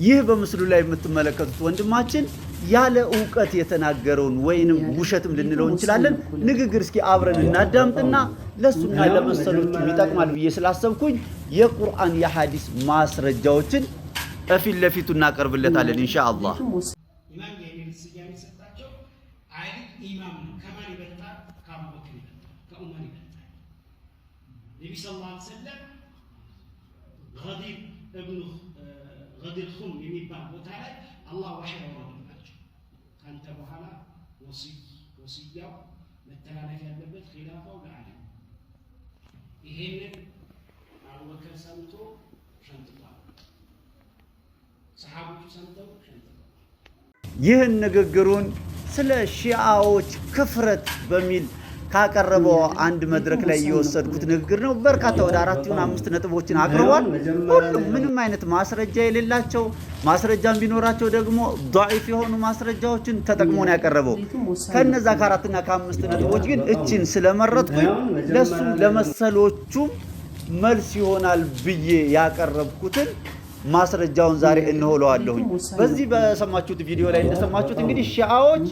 ይህ በምስሉ ላይ የምትመለከቱት ወንድማችን ያለ ዕውቀት የተናገረውን ወይንም ውሸትም ልንለው እንችላለን ንግግር እስኪ አብረን እናዳምጥና ለሱና ለመሰሎቹ ይጠቅማል ብዬ ስላሰብኩኝ የቁርአን የሐዲስ ማስረጃዎችን እፊት ለፊቱ እናቀርብለታለን ኢንሻአላህ። ኢማም የኔን ስያሜ ሰጣቸው አይል ኢማም ከማን ይበልጣል? ከአቡበክር ይበልጣል፣ ከዑመር ይበልጣል። ነብዩ ሰለላሁ ዐለይሂ ወሰለም ገዲር ኹም የሚባል ቦታ ላይ አላህ ወህይ ያወረደላቸው ካንተ በኋላ ወሲያው መተላለፍ ያለበት ኺላፋው ለዓሊ። ይሄንን አቡበክር ሰምቶ ሸንጥቷል፣ ሰሃቦቹ ሰምተው ሸንጥቷል። ይህን ንግግሩን ስለ ሺዓዎች ክፍረት በሚል ካቀረበው አንድ መድረክ ላይ የወሰድኩት ንግግር ነው። በርካታ ወደ 4 እና 5 ነጥቦችን አቅርቧል። ሁሉም ምንም አይነት ማስረጃ የሌላቸው ማስረጃም ቢኖራቸው ደግሞ ضعيف የሆኑ ማስረጃዎችን ተጠቅሞ ነው ያቀረበው። ከነዛ ከ4 እና ከ5 ነጥቦች ግን እቺን ስለመረጥኩኝ ለሱ ለመሰሎቹ መልስ ይሆናል ብዬ ያቀረብኩትን ማስረጃውን ዛሬ እንሆለዋለሁኝ። በዚህ በሰማችሁት ቪዲዮ ላይ እንደሰማችሁት እንግዲህ ሺዓዎች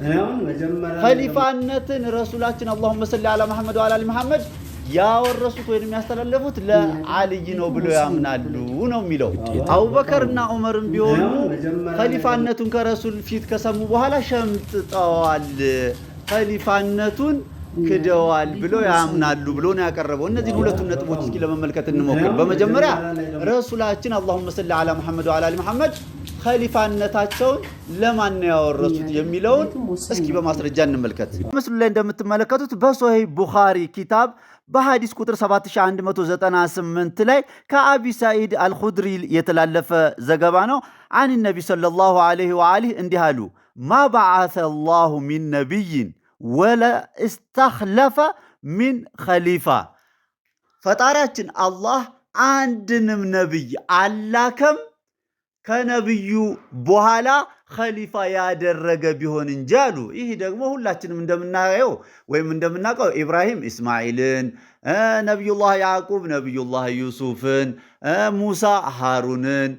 ኸሊፋነትን ረሱላችን አላሁመ ሰሊ ዐላ መሐመድ ወዐላ አሊ መሐመድ ያወረሱት ወይንም ያስተላለፉት ለዓልይ ነው ብሎ ያምናሉ ነው የሚለው። አቡበከርና ዑመርም ቢሆኑ ኸሊፋነቱን ከረሱል ፊት ከሰሙ በኋላ ሸምጥጠዋል፣ ኸሊፋነቱን ክደዋል ብሎ ያምናሉ ብሎ ነው ያቀረበው። እነዚህ ሁለቱን ነጥቦች እስኪ ለመመልከት እንሞክር። በመጀመሪያ ረሱላችን አላሁመ ሰሊ ዐላ መሐመድ ወዐላ አሊ መሐመድ ኸሊፋነታቸውን ለማን ነው ያወረሱት የሚለውን እስኪ በማስረጃ እንመልከት። ምስሉ ላይ እንደምትመለከቱት በሶሂህ ቡኻሪ ኪታብ በሐዲስ ቁጥር 7198 ላይ ከአቢ ሰዒድ አልኹድሪ የተላለፈ ዘገባ ነው። አን ነቢ ሰለላሁ ዐለይሂ ወአሊህ እንዲህ አሉ። ማ በዓሰ አላሁ ሚን ነቢይን ወለ እስተኽለፈ ሚን ኸሊፋ። ፈጣሪያችን አላህ አንድንም ነብይ አላከም ከነብዩ በኋላ ኸሊፋ ያደረገ ቢሆን እንጂ አሉ። ይህ ደግሞ ሁላችንም እንደምናየው ወይም እንደምናውቀው ኢብራሂም እስማኤልን፣ ነቢዩላህ ያዕቁብ ነቢዩላህ ዩሱፍን፣ ሙሳ ሃሩንን፣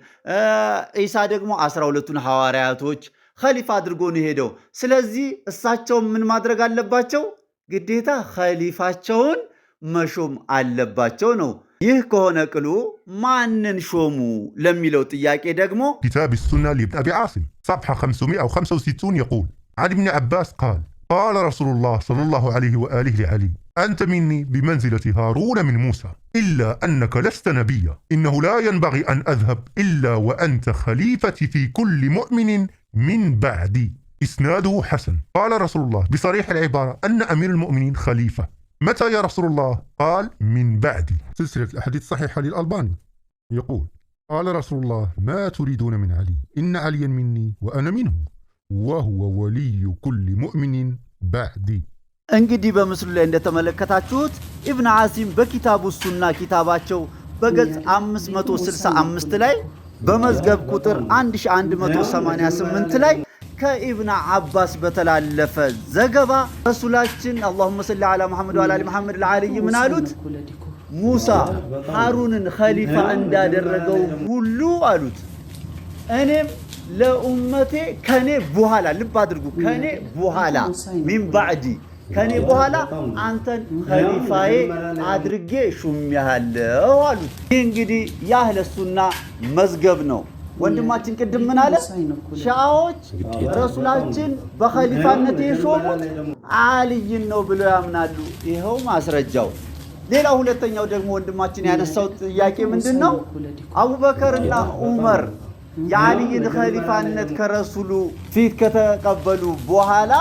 ኢሳ ደግሞ 12ቱን ሐዋርያቶች ኸሊፋ አድርጎ ነው ሄደው። ስለዚህ እሳቸው ምን ማድረግ አለባቸው? ግዴታ ኸሊፋቸውን መሾም አለባቸው ነው። ይህ ከሆነ ቅሉ ማንን ሾሙ ለሚለው ጥያቄ ደግሞ كتاب السنة لابن أبي عاصم صفحة 565 يقول عن ابن عباس قال رسول الله صلى الله عليه وآله لعلي أنت مني بمنزلة هارون من موسى إلا أنك لست نبيا إنه لا ينبغي أن أذهب إلا وأنت خليفتي في كل مؤمن من بعدي. إسناده حسن. قال رسول الله بصريح العبارة أن أمير المؤمنين خليفة. متى يا رسول الله؟ قال من بعدي. سلسلة الأحاديث الصحيحة للألباني يقول قال رسول الله ما تريدون من علي إن عليا مني وأنا منه وهو ولي كل مؤمن بعدي. እንግዲህ በምስሉ ላይ እንደተመለከታችሁት ኢብኑ ዓሲም በኪታቡ ሱና ኪታባቸው በገጽ 565 ላይ በመዝገብ ቁጥር 1188 ላይ ከኢብኑ አባስ በተላለፈ ዘገባ ረሱላችን አላሁመ ሰሊ ዐላ መሐመድ ወዐላ አሊ መሐመድ ለዓልይ ምን አሉት? ሙሳ ሃሩንን ኸሊፋ እንዳደረገው ሁሉ አሉት እኔም ለኡመቴ ከኔ በኋላ ልብ አድርጉ፣ ከኔ በኋላ ሚን ባዕዲ ከኔ በኋላ አንተን ኸሊፋዬ አድርጌ ሹሜሃለሁ አሉት። ይህ እንግዲህ የአህለ ሱና መዝገብ ነው። ወንድማችን ቅድም ምን አለ? ሺዓዎች ረሱላችን በኸሊፋነት የሾሙት ዓልይን ነው ብለው ያምናሉ። ይኸው ማስረጃው። ሌላው ሁለተኛው ደግሞ ወንድማችን ያነሳው ጥያቄ ምንድነው? አቡበከርና ዑመር የዓልይን ኸሊፋነት ከረሱሉ ፊት ከተቀበሉ በኋላ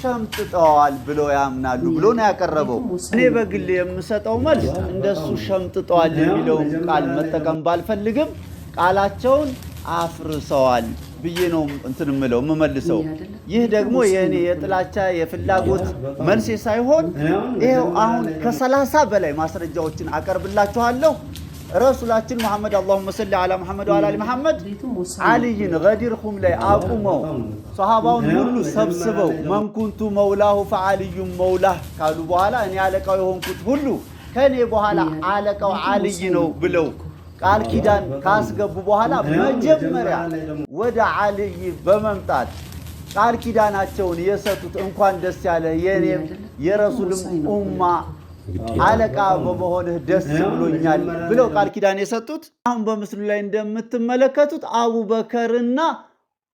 ሸምጥጠዋል ብለው ያምናሉ ብሎ ነው ያቀረበው። እኔ በግል የምሰጠው መልስ እንደሱ ሸምጥጠዋል የሚለውን ቃል መጠቀም ባልፈልግም ቃላቸውን አፍርሰዋል ብዬ ነው እንትን ምለው የምመልሰው። ይህ ደግሞ የኔ የጥላቻ የፍላጎት መልሴ ሳይሆን ይሄው አሁን ከ30 በላይ ማስረጃዎችን አቀርብላችኋለሁ። ረሱላችን መሐመድ አላሁመ ሰሊ ዐላ መሐመድ ወዐላ አሊ መሐመድ ዓልይን ገዲር ኹም ላይ አቁመው ሰሃባውን ሁሉ ሰብስበው መን ኩንቱ መውላሁ ፈዓልዩም መውላህ ካሉ በኋላ እኔ አለቃው የሆንኩት ሁሉ ከኔ በኋላ አለቃው ዓልይ ነው ብለው ቃል ኪዳን ካስገቡ በኋላ መጀመሪያ ወደ አልይ በመምጣት ቃል ኪዳናቸውን የሰጡት እንኳን ደስ ያለ የኔም የረሱልም ኡማ አለቃ በመሆንህ ደስ ብሎኛል ብለው ቃል ኪዳን የሰጡት አሁን በምስሉ ላይ እንደምትመለከቱት አቡበከርና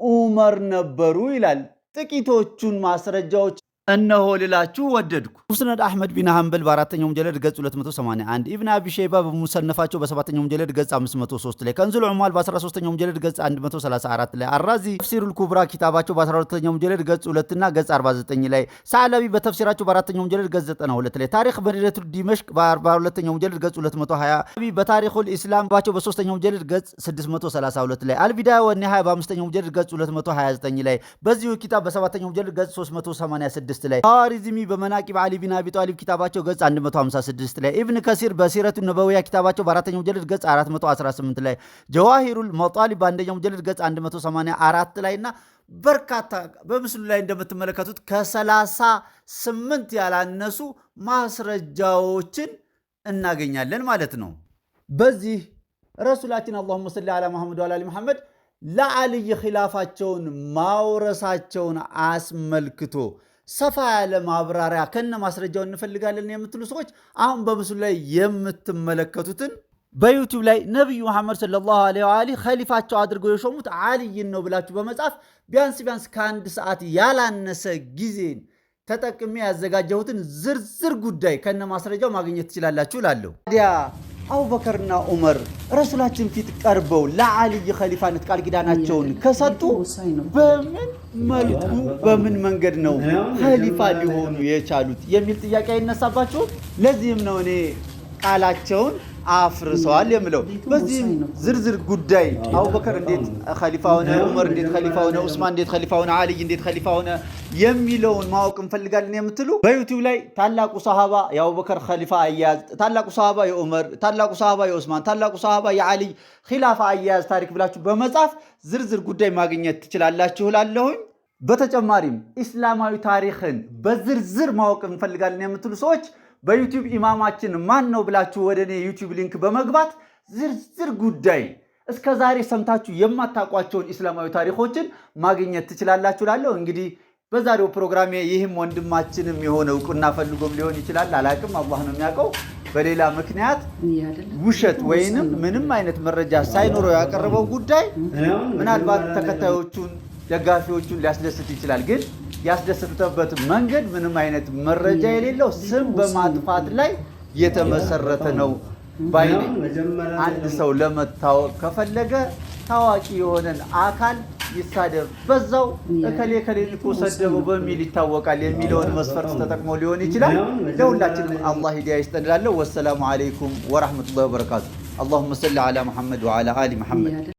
ዑመር ነበሩ ይላል። ጥቂቶቹን ማስረጃዎች እነሆ ልላችሁ ወደድኩ። ሙስነድ አህመድ ቢን ሐንበል በአራተኛው ሙጀለድ ገጽ 281፣ ኢብን አቢ ሸይባ በሙሰነፋቸው በሰባተኛው ሙጀለድ ገጽ 503 ላይ፣ ከንዙል ዑማል በ13ኛው ሙጀለድ ገጽ 134 ላይ፣ አራዚ ተፍሲሩል ኩብራ ኪታባቸው በ12ኛው ሙጀለድ ገጽ 2 እና ገጽ 49 ላይ፣ ሰዓለቢ በተፍሲራቸው በአራተኛው ሙጀለድ ገጽ 92 ላይ፣ ታሪክ መዲነቱ ዲመሽቅ በ42ኛው ሙጀለድ ገጽ 220፣ በታሪኹል ኢስላም ባቸው በ3ኛው ሙጀለድ ገጽ 632 ላይ፣ አልቢዳያ ወኒሃያ በ5ኛው ሙጀለድ ገጽ 229 ላይ፣ በዚሁ ኪታብ በ7ኛው ሙጀለድ ገጽ 386 ላይ፣ ሐዋሪዝሚ በመናቂብ አሊ ቢን አቢ ጣሊብ ኪታባቸው ገጽ 156 ላይ፣ ኢብን ከሲር በሲረቱ ነበዊያ ኪታባቸው በአራተኛው ሙጀለድ ገጽ 418 ላይ፣ ጀዋሂሩል መጣሊብ በአንደኛው ሙጀለድ ገጽ 184 ላይና በርካታ በምስሉ ላይ እንደምትመለከቱት ከ38 ያላነሱ ማስረጃዎችን እናገኛለን ማለት ነው። በዚህ ረሱላችን አላሁመ ሰሊ ዐላ ሙሐመድ ወዐላ አሊ ሙሐመድ ለአልይ ኺላፋቸውን ማውረሳቸውን አስመልክቶ ሰፋ ያለ ማብራሪያ ከነ ማስረጃው እንፈልጋለን የምትሉ ሰዎች አሁን በምስሉ ላይ የምትመለከቱትን በዩቲዩብ ላይ ነብዩ መሐመድ ሰለላሁ ዐለይሂ ወአሊሂ ኸሊፋቸው አድርገው የሾሙት አልይን ነው ብላችሁ በመጻፍ ቢያንስ ከአንድ ሰዓት ያላነሰ ጊዜን ተጠቅሜ ያዘጋጀሁትን ዝርዝር ጉዳይ ከነ ማስረጃው ማግኘት ትችላላችሁ እላለሁ። ታዲያ አቡበከርና ዑመር ረሱላችን ፊት ቀርበው ለአልይ ኸሊፋነት ቃል ኪዳናቸውን ከሰጡ በምን መልኩ በምን መንገድ ነው ኸሊፋ ሊሆኑ የቻሉት የሚል ጥያቄ ይነሳባችሁ። ለዚህም ነው እኔ ቃላቸውን አፍርሰዋል የምለው። በዚህም ዝርዝር ጉዳይ አቡበከር እንዴት ኸሊፋ ሆነ፣ ዑመር እንዴት ኸሊፋ ሆነ፣ ዑስማን እንዴት ኸሊፋ ሆነ፣ አልይ እንዴት ኸሊፋ ሆነ የሚለውን ማወቅ እንፈልጋለን የምትሉ በዩቲዩብ ላይ ታላቁ ሰሃባ የአቡበከር ኸሊፋ አያያዝ፣ ታላቁ ሰሃባ የዑመር፣ ታላቁ ሰሃባ የዑስማን፣ ታላቁ ሰሃባ የአልይ ኺላፋ አያያዝ ታሪክ ብላችሁ በመጻፍ ዝርዝር ጉዳይ ማግኘት ትችላላችሁ እላለሁኝ። በተጨማሪም ኢስላማዊ ታሪክን በዝርዝር ማወቅ እንፈልጋለን የምትሉ ሰዎች በዩቲዩብ ኢማማችን ማን ነው ብላችሁ ወደ እኔ ዩቲዩብ ሊንክ በመግባት ዝርዝር ጉዳይ እስከ ዛሬ ሰምታችሁ የማታውቋቸውን ኢስላማዊ ታሪኮችን ማግኘት ትችላላችሁ እላለሁ። እንግዲህ በዛሬው ፕሮግራሜ ይህም ወንድማችንም የሆነ እውቅና ፈልጎም ሊሆን ይችላል፣ አላቅም፣ አላህ ነው የሚያውቀው። በሌላ ምክንያት ውሸት ወይንም ምንም አይነት መረጃ ሳይኖረው ያቀረበው ጉዳይ ምናልባት ተከታዮቹን ደጋፊዎቹን ሊያስደስት ይችላል። ግን ያስደሰተበት መንገድ ምንም አይነት መረጃ የሌለው ስም በማጥፋት ላይ የተመሰረተ ነው ባይ ነኝ። አንድ ሰው ለመታወቅ ከፈለገ ታዋቂ የሆነን አካል ይሳደብ፣ በዛው እከሌ ከሌን እኮ ሰደበው በሚል ይታወቃል የሚለውን መስፈርት ተጠቅሞ ሊሆን ይችላል። ለሁላችንም አላህ ሂዳያ ይስጠን እላለሁ። ወሰላሙ አለይኩም ወራህመቱላሂ ወበረካቱ። አላሁመ ሰሊ ዐላ ሙሐመድ ወዐላ አሊ ሙሐመድ።